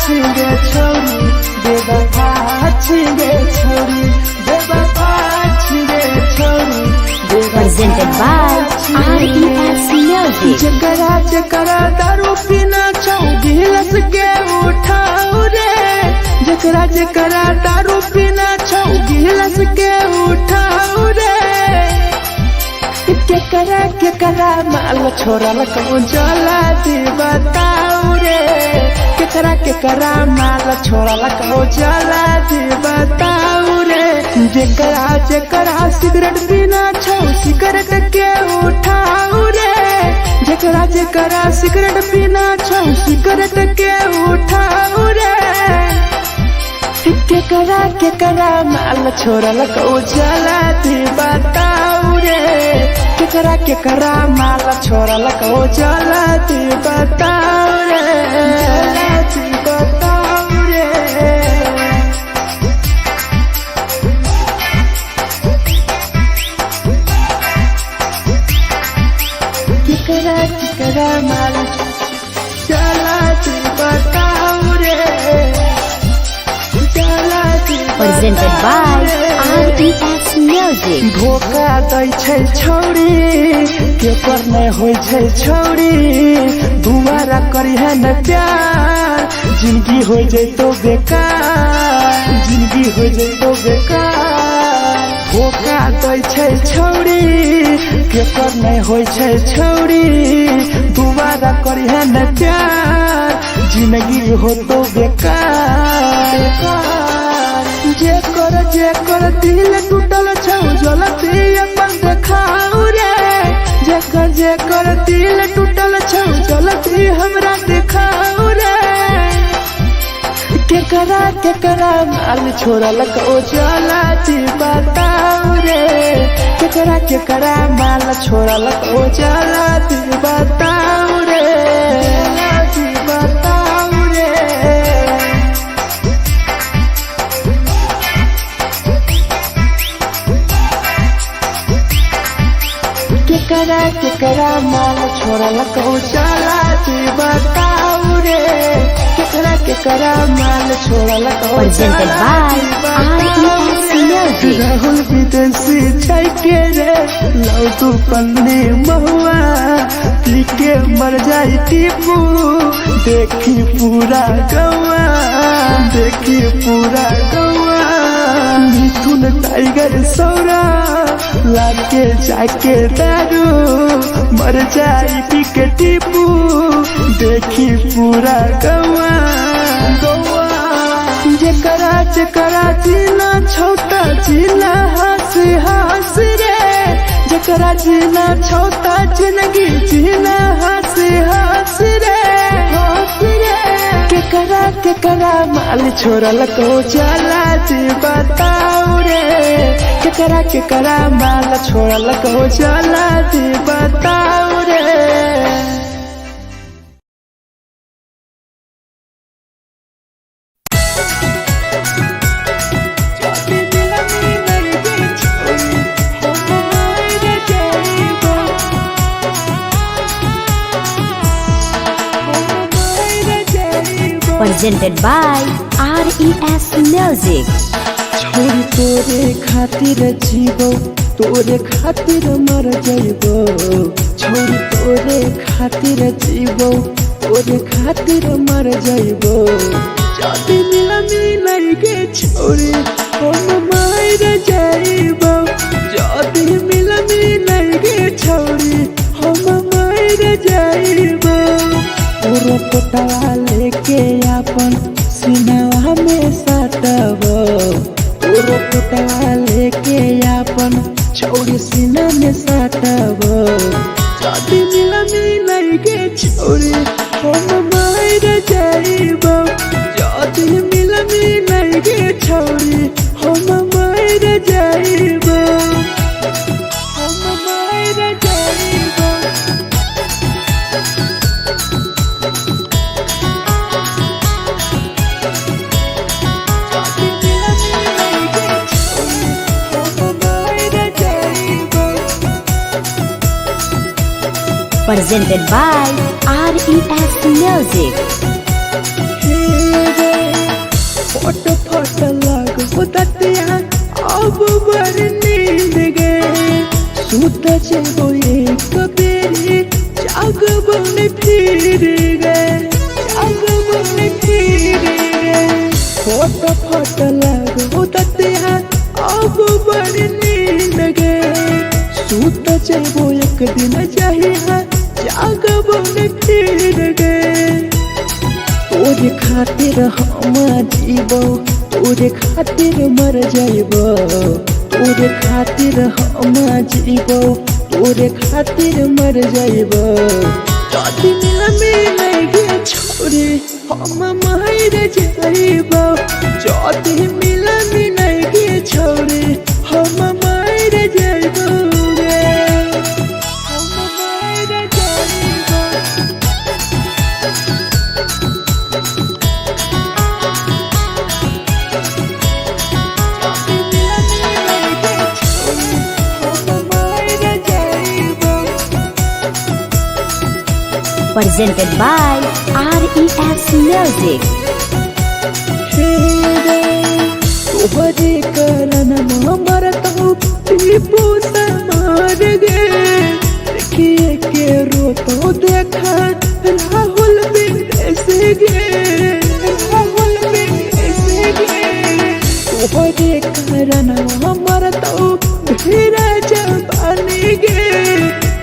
छिगे छोरी बेवफा छिगे छोरी बेवफा छिगे छोरी Presented by RES Music. जकरा जकरा दारू पीना छौ गिलास के उठाओ रे जकरा जकरा दारू पीना छौ गिलास के उठाओ रे केकरा माल छोड़ल कहूँ जला दी बताओ रे केकरा माल छोड़ल कहूँ जला दी बताओ रे जकरा सिगरेट पीना छौ सिगरेट के उठाओ रे जकरा सिगरेट पीना छौ सिगरेट के उठाओ रे केकरा माल छोड़ल कहूँ जला दी बताओ रे केकरा माल छोड़ल कहूँ जला दी बताओ रे जला दी बताओ रे केकरा माल जला दी बताओ रे जला दी Presented by RES Music. धोखा दै छै छौरी केकर नहीं होय छै छौरी दुबारा करिहे न प्यार जिंदगी हो जैतो बेकार जिंदगी हो जैतो बेकार धोखा दै छै छौरी केकर नहीं होय छै छौरी दुबारा करिहे न प्यार जिंदगी हो तो बेकार जेकर दिल टूटल छौ जलती अपन देखाओ रे जेकर दिल टूटल छौ जलती हमरा देखाओ रे केकरा माल छोड़ल कहूँ जला दी बताओ रे केकरा माल छोड़ल कहूँ जला दी बताओ रे जला दी बताओ रे केकरा माल छोड़ल कहूँ जला दी बताओ रे केकरा माल छोड़ल कहूँ Presented by RES Music. Rahul विदेशी छै के रे लौ तू पन्नी महुआ पी के मर जाई टीपू देखी पूरा गौआ देखी पूरा गौआ मिथुन टाइगर सौरा लाके जाके दारू मर जाई पी के टीपू देखी पूरा गौआ जकरा जीना छोटा जीना हंसी हंसी रे जकरा जीना छोटा जिंदगी जीना हंसी हंसी रे हंसी रे केकरा माल छोड़ल कहूँ जला दी बताओ रे केकरा माल छोड़ल कहूँ जला दी बताओ रे Presented by RES Music. छोरी तोरे खातिर जीवो तोरे खातिर मर जाइबो छोरी तोरे खातिर जीवो तोरे खातिर मर जाइबो जाति मिलन के छोरी हम मर जाइबो जाति मिलन के छोरी हम मर जाइबो तोरे पोटवा लेके अपन सिनवा में सटबो तोरे पोटवा लेके अपन छोरी सीना में सटबो जाति मिलन के छोरी हम मर जाइबो जाति मिलन के छोरी हम मर जाइबो हम मर जाइबो Presented by RES Music. हे जब एक बेरी जाग बन फिर गए, जाग बन फिर गए। फोट फोट लगो दतिया अब बड़ नींद गए। सूत जब एक दिन जहिया जाग बन फिर गए। तोरे खातिर हम जीबो, तोरे खातिर मर जाइबो, तोरे खातिर हम जीबो, तोरे खातिर मर जाइबो। जदि मिलगे छोरे हम मर जाइबो, जदि मिलगे छोरे हम मर जाइबो गे, हम मर जाइबो। Presented by RES Music. तोहरे कारण मरत हूँ टीपू समार गे। देखिए के रोतो देखा राहुल विदेश गे, राहुल विदेश गे। तोहरे कारण मरत हूँ भीरा जवानी गे।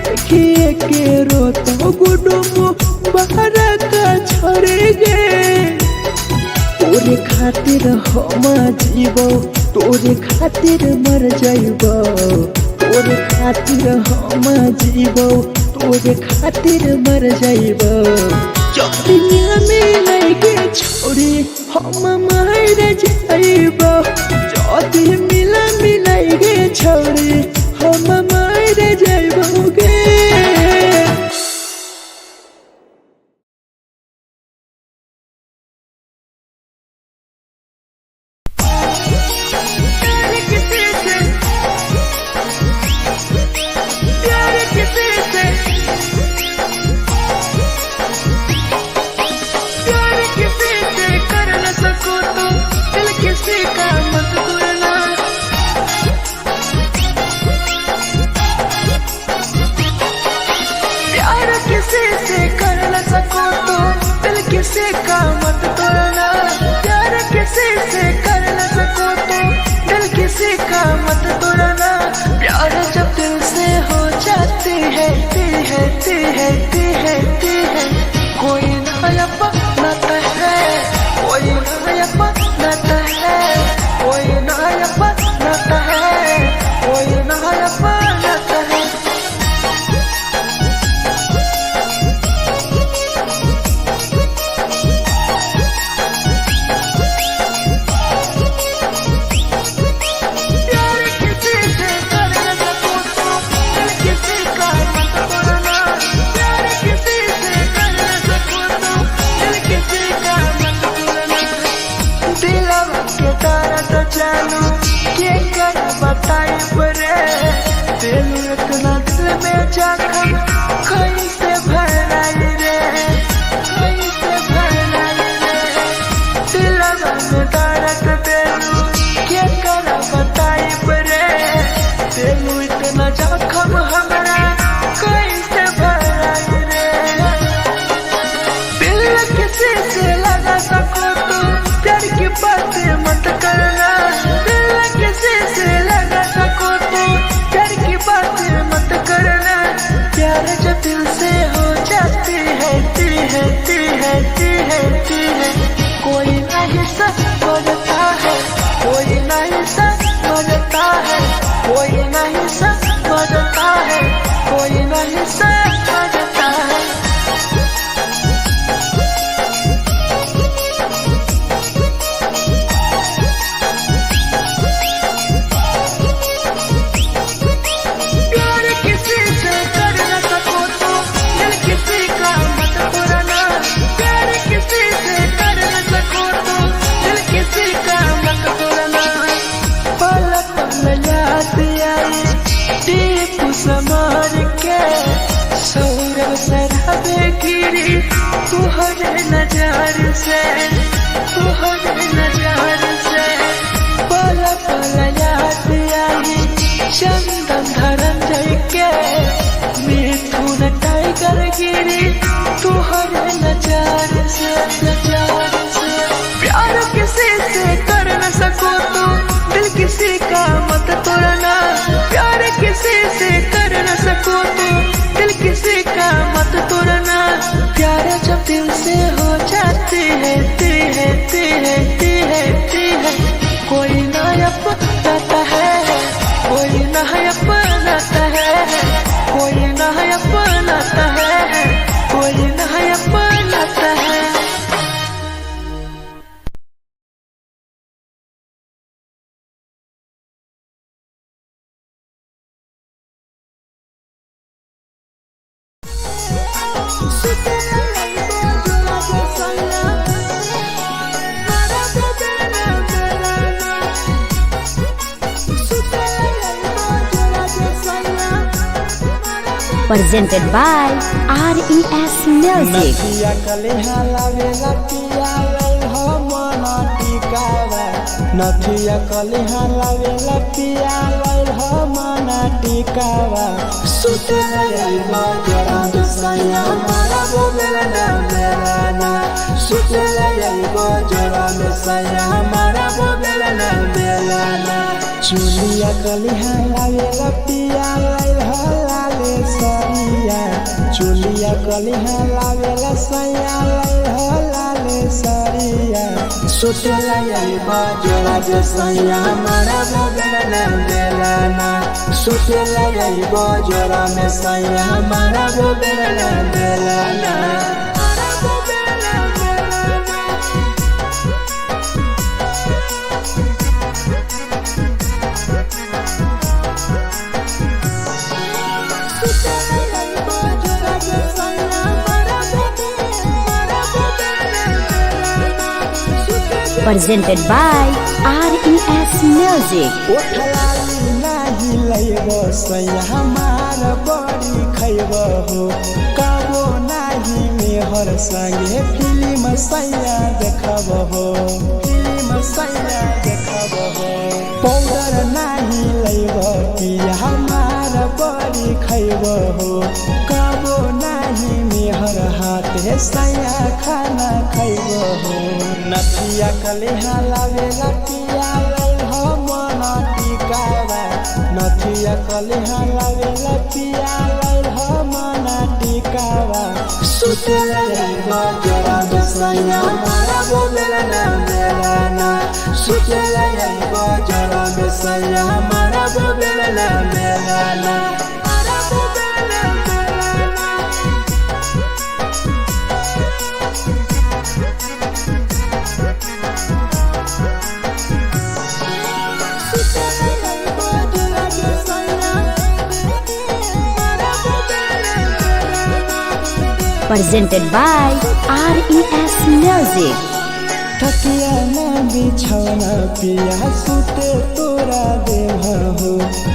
देखिए के रोतो गुडुमो बाहर का छोड़े गे। तोरे खातिर हम जीबो, तोरे खातिर मर जाइबो, तोरे खातिर हम जीबो, तोरे खातिर मर जाइबो। जदि मिलगे छोरे हम मर जाइबो, जदि मिलगे छोरे हम मर जाइबो गे। किसी का मत तोड़ना, प्यार किसी से कर न सको तो दिल किसी का मत तोड़ना। प्यार जब दिल से हो जाती है ती है ती है ती है ती है। कोई नया अपनाता है, कोई नया अपनाता है, कोई नया अपनाता है, कोई नया अपनाता है। इतना दिल में जख्म कैसे भराई रे, कैसे भराई रे। दिलवा में दर्द देलू क्या कर बताई रे। देलू इतना जख्म हमरा कैसे भराई रे। दिल किसी से लगा सको तो प्यार की बातें मत करना। दिल किसी से लगा सको तो प्यार की बातें मत करना। प्यार जब दिल से हो जाती है ती है ती है ती है ती है। कोई नहीं समझता है, कोई नहीं समझता है, कोई नहीं समझता है, कोई नहीं समझता है। समार के सौरव सरहबे गिरी तुहरे नजार से, तुहरे नजार से। पल पल याद आई चंदन धरम जय के जिगर गिरी तुहरे नजर से प्यार किसी से कर न सको तो दिल किसी का मत तोड़ना प्यार किसी से कर न सको तो दिल किसी का मत तोड़ना प्यार जब दिल से हो जाती है कोई ना अपनाता है कोई ना अपनाता है कोई ना अपनाता है कोई ना अपनाता है Presented by RES Music. नथिया कलिहा लावेला पिया लई हो मना टिकावा नथिया कलिहा लावेला पिया लई हो मना टिकावा सुते लई बजरा सैया मारा बोलेला ना मेरा सुते लई बजरा सैया मारा बोलेला ना मेरा चुलिया कलिहा लावेला पिया लई हो लाले सरिया चुलिया कलिहा लावेला सैया लई हो लाले सरिया सुतेला यही बजरा सैया मारा बोलेला ना सुतेला यही बजरा में सैया मारा बोलेला ना Presented by RES Music. ओठलाली नाही लइबो सैया हमार बड़ी खइबो हो काबो नाही मेहर संगे फिल्म सैया देखबो हो पाउडर नाही लइबो पिया हमार बड़ी खइबो हो काबो नाही मेहर हाथे सैया खाना खइबो हो नथिया कलिहा लावेला पिया लई हो मना टिकावा नथिया कलिहा लावेला पिया लई हो मना टिकावा सुतेला यही बजरा सैया मारा बोलेला ना मेरा सुतेला यही बजरा सैया मारा बोलेला ना मेरा Presented by RES Music. तकिया ना बिछौना पिया सुते तोरा देह हो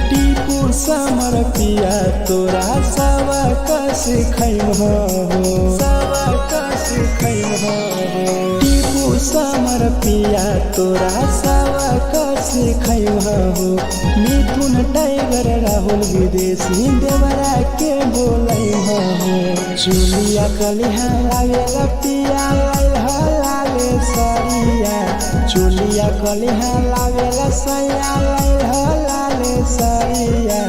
टीपू समर पिया तोरा सवा कस खैम हो टीपू समर पिया तोरा सवा कस खैम हो मिथुन टाइगर राहुल विदेशी देवरा के बोलै हो चुलिया कलिहा लावेला पिया लई हो लाले सरिया चुलिया कलिहा लावेला सैया लई हो लाले सरिया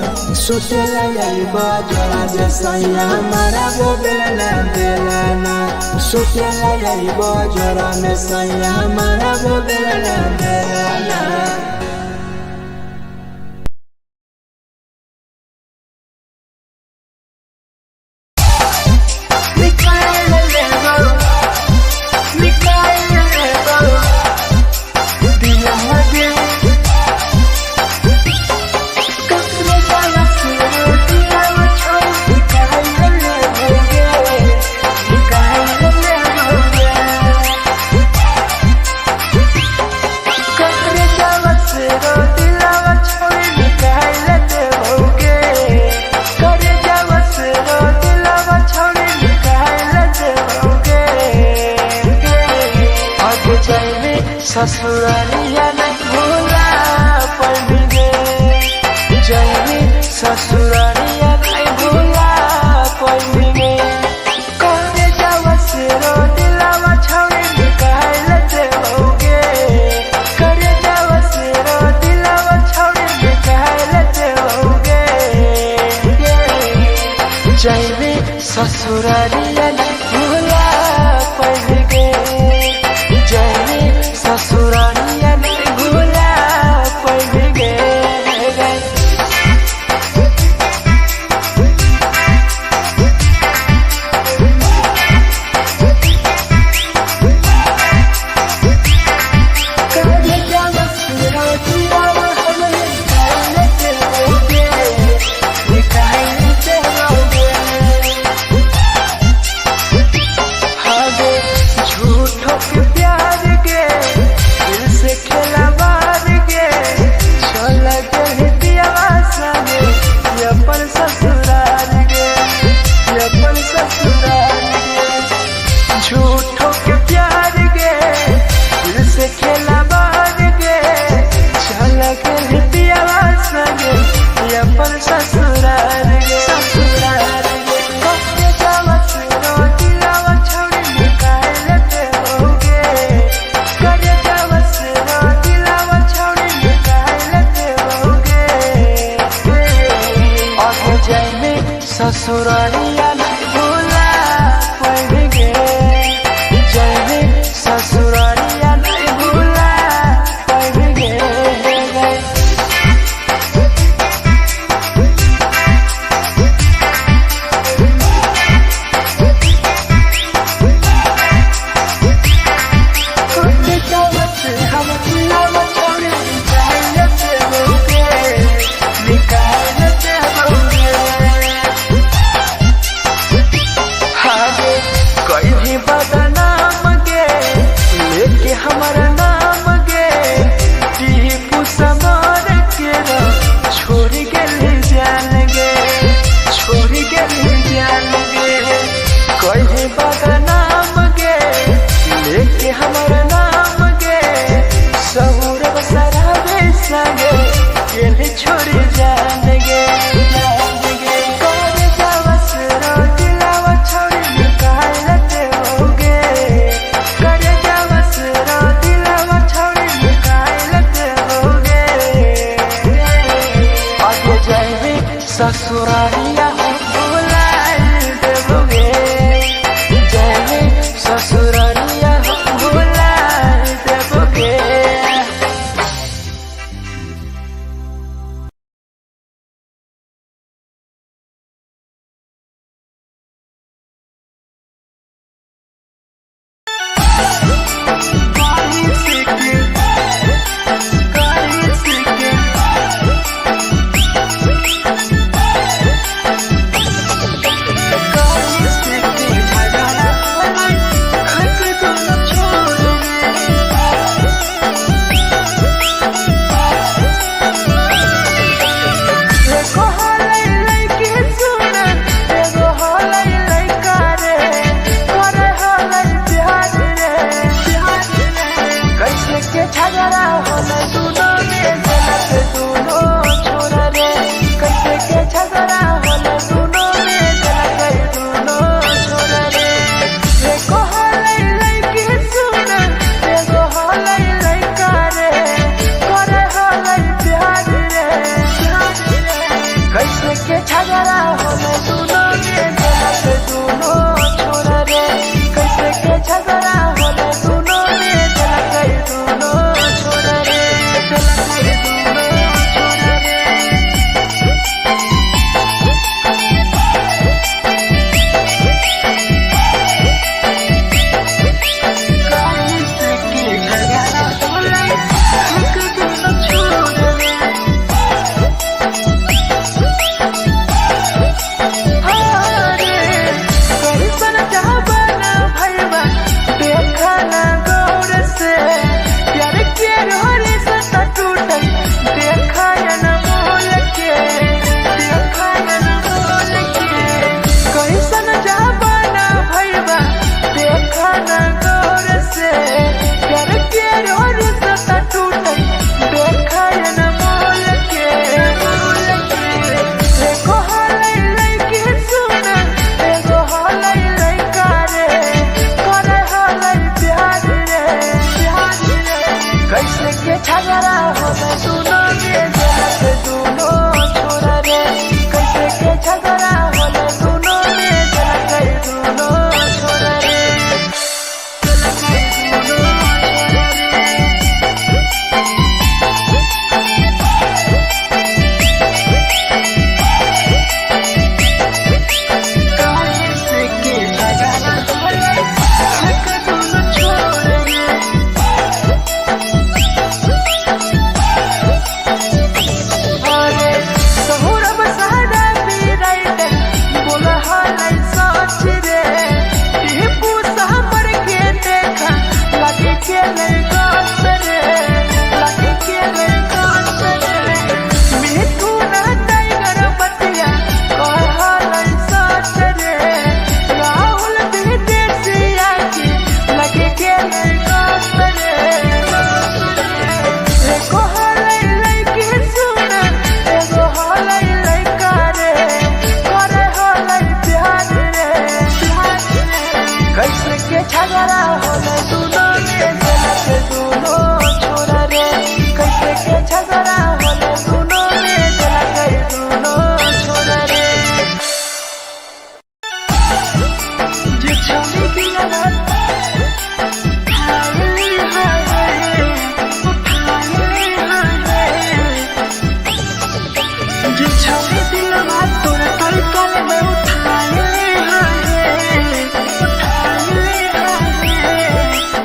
सुतेला यही बजरा सैया मारा बोलेला ना सुतेला यही बजरा में सैया मारा बोलेला ना ससुरालिया नहीं भूला पड़ेंगे जैनी ससुरालिया नहीं भूला पड़ेंगे हमारा नाम गे टीपू समर के छोड़ गेली जान गे छोड़ गेली जान गे कहे बागा नाम गे लेके हमारा नाम गे सहूर बसरा बेसगे गेली छोड़ी जान गे ससुरारिया भुलाए देबोगे जय ससुरारिया भुलाए देबोगे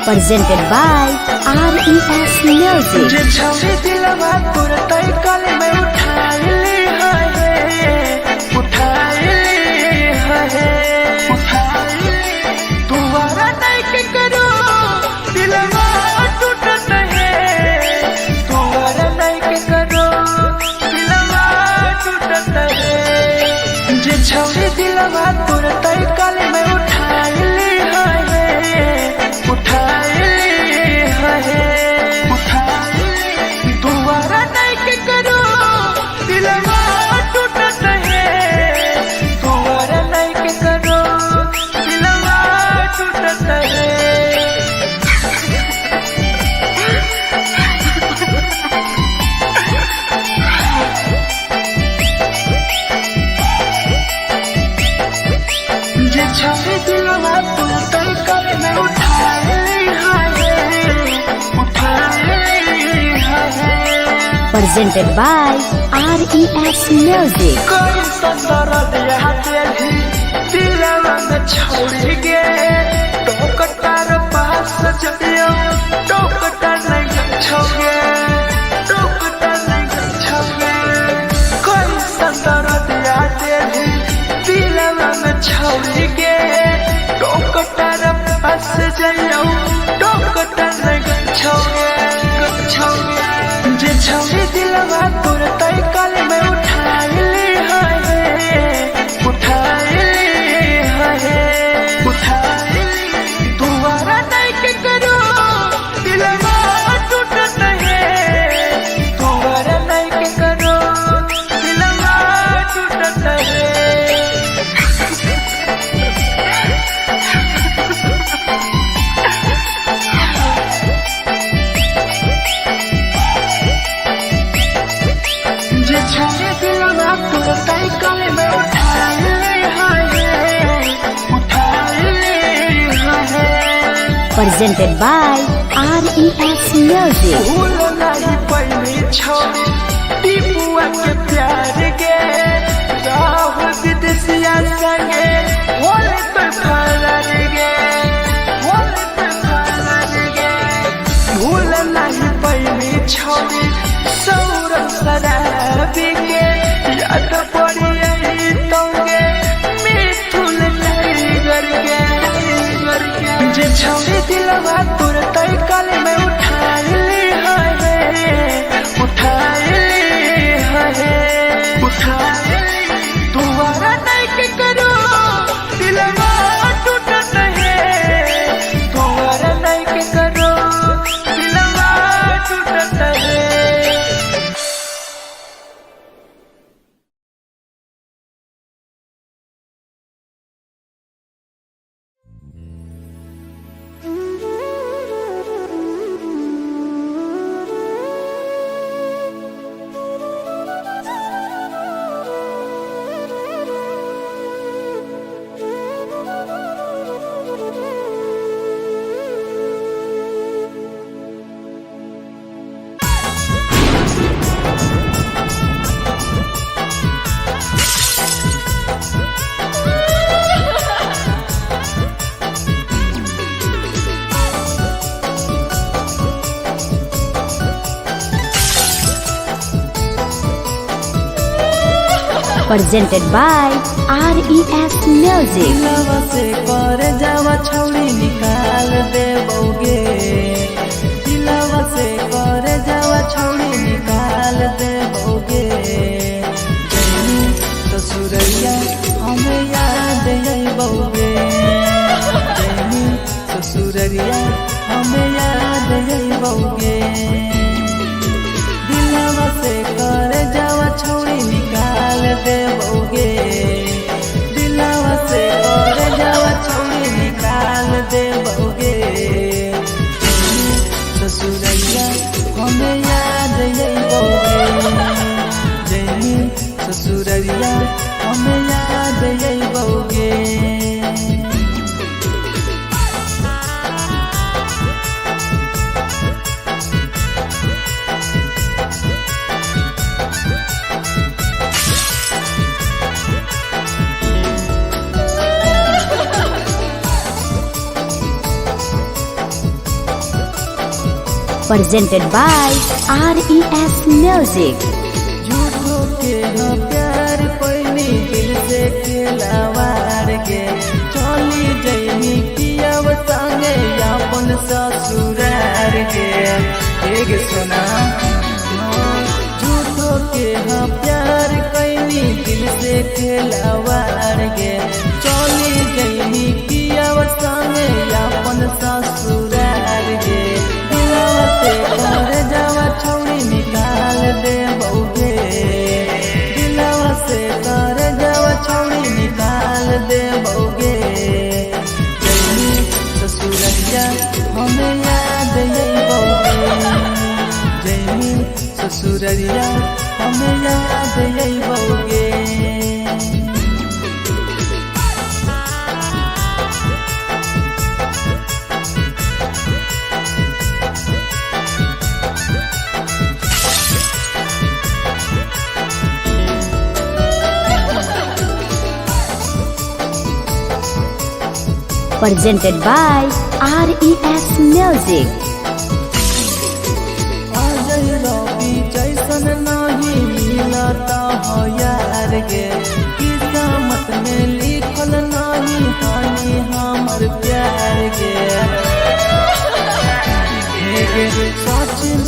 presented by RES Music. तुम्हारा नहीं के करो दिलवा presented by RES Music. कोई संदर दिया तेरी दिलवा में छोड़ के टोकटार पास चलियो टोकटार नहीं छोगे टोकटार नहीं छोगे कोई संदर दिया तेरी दिलवा में छोड़ के टोकटार पास चलियो टोकटार नहीं छोगे छोगे जे छोड़ी दिलवा तोर तय कल में उठाई ली दोबारा नहीं के करो दिलवा टूटत है दोबारा नहीं के करो दिलवा टूटत है छोड़े दिलवा तोर तय कल में उठाई Presented by RES Music. भूल नहीं पहली छोड़ी टीपुआ के प्यार के राहुल विदेशिया संगे होले तो फरार गे होले तो फरार गे भूल नहीं पहली छोड़ी सौरभ शराबी के याद पड़ी यही तोगे मिठुन नहीं करके जे छोड़ी दिलवा तोर तय कल में उठाई ली दोबारा नहीं के करो दिलवा टूटत है दोबारा नहीं के करो दिलवा टूटत है Presented by RES Music. दिलवा से कर जावा छौड़ी निकाल देबोगे दिलवा से कर जावा छौड़ी निकाल देबोगे जैनी ससुरैया हमें याद अइबोगे जैनी ससुरैया हमें याद अइबोगे दिलवा से कर जावा छौड़ी निकाल देबोगे दिलवा से कर जावा छौड़ी निकाल देबोगे ससुरैया हमें याद अइबोगे जैनी ससुरैया हमें याद अइबोगे Presented by RES Music. झूठो के हो प्यार पैनी दिल से खिलावार के चली जैनी कियाव संगे अपन ससुरार के एक सुना झूठो के हो प्यार कैनी दिल से खिलावार के चली जैनी कियाव संगे अपन ससुरार के से कर जावा छौड़ी निकाल देबोगे दिलवा से कर जावा छौड़ी निकाल देबोगे जैनी ससुरैया हमें याद अइबोगे जैनी ससुरैया हमें याद अइबोगे presented by RES Music. Ajay रवि जैसन नहीं मिलता हो यार गे, किस्मत में लिखल नहीं हानि हमर प्यार गे। सचिन